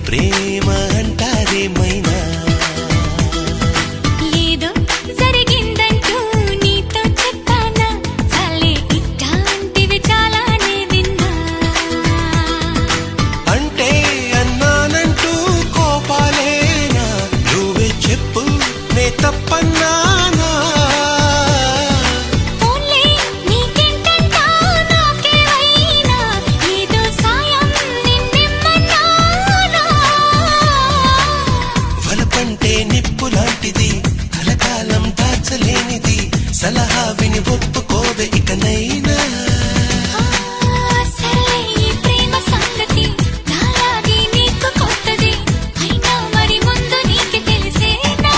ప్రేమ అంటారేమైనా ఏదో జరిగిందంటూ నీతో చెప్పానా చాలే ఇట్లాంటివి చాలానే విన్నా అంటే అన్నానంటూ కోపాలేనా నువ్వే చెప్పు నే తప్పన్నానా ఓన్లీ నీకెంటంటా నాకేమైనా ఏదో సాయం నిన్నెమ్మన్నానా వలపంటే నిప్పు లాంటిది కలకాలం దాచలేనిది సలహా విని ఒప్పుకోవే ఇకనైనా సరే ఈ ప్రేమ సంగతి నాలాగే నీకు కొత్తది అయినా మరి ముందు నీకు తెలిసేనా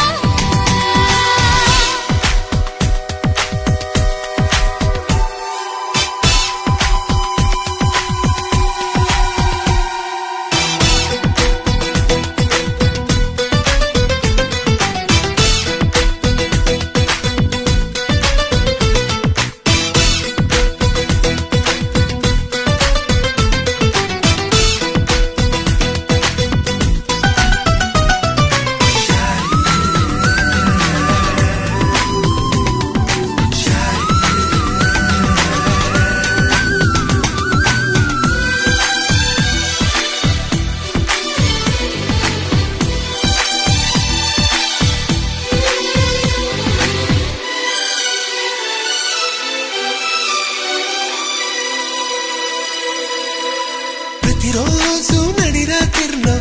ప్రతిరోజు నడిరాత్రిలో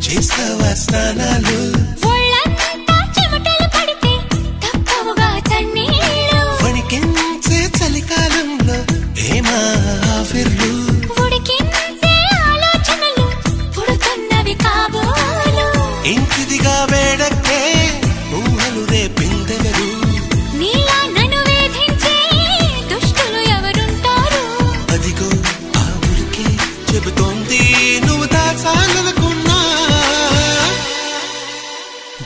చేస్తావా స్నానాలు ఒళ్ళంతా చెమటలు పడితే తప్పవుగా చన్నీళ్ళు వణికించే చలికాలంలో ఏమా ఆఫిర్లు ఉడికించే ఆలోచనలు పుడుతున్నవి కాబోలు ఇంటిదిగా వేడక్కే ఊహలు రేపిందెవరు నీలా నన్ను వేధించే దుష్టులు ఎవరుంటారు అదిగో ఆ ఊరికే చెబుతోంది నువ్వు దాచాలనుకున్నా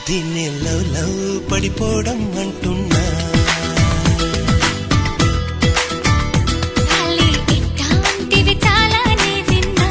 దీన్ని లవ్ లవ్ పడిపోవడం అంటున్నా చాలే ఇట్లాంటివి చాలానే విన్నా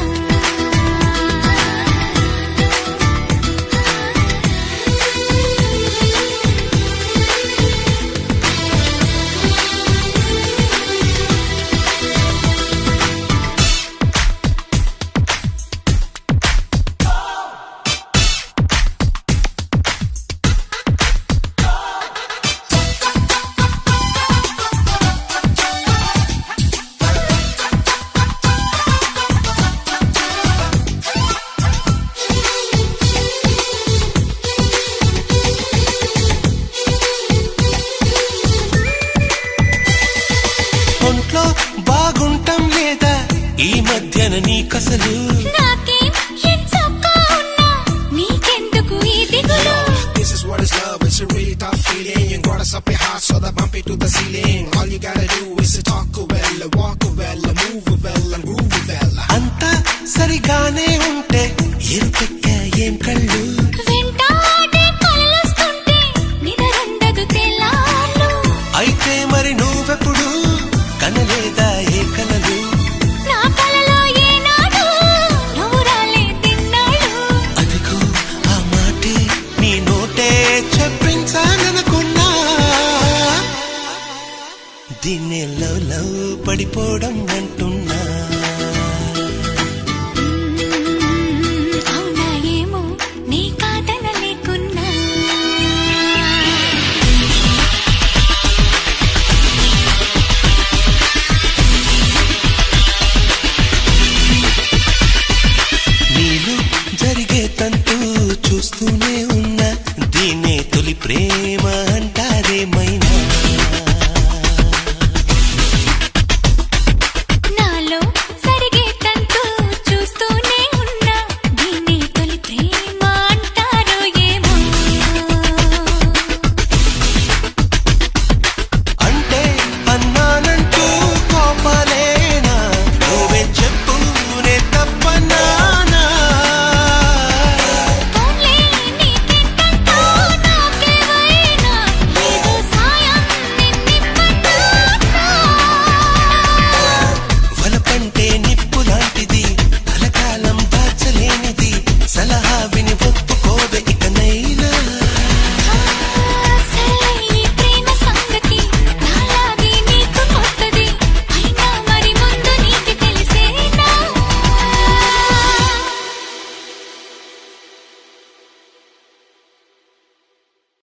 ఒంట్లో బాగుంటాం లేదా ఈ మధ్యన నీకసలు నాకేం ఎంచక్కా ఉన్నా నీకెందుకు ఈ దిగులు This is what is love, it's a really tough feeling. You got us up your heart, so that bump it to the ceiling. All you gotta do is to talk well, walk well, move well, and groove well. అంతా సరిగానే ఉంటే ఎరుపెక్క ఏం కళ్ళు వెంటాడే కలలొస్తుంటే నిదరుండదు తెల్లార్లు అయితే మరి నువ్వెప్పుడు కనలేదా ఏ కలలు నా కలలో ఏనాడు నువ్వు రాలేదిన్నాడు అదిగో ఆ మాటే నీ నోటే చెప్పించాలనుకున్నా దీన్ని లవ్ లవ్ పడిపోవడం అంటూ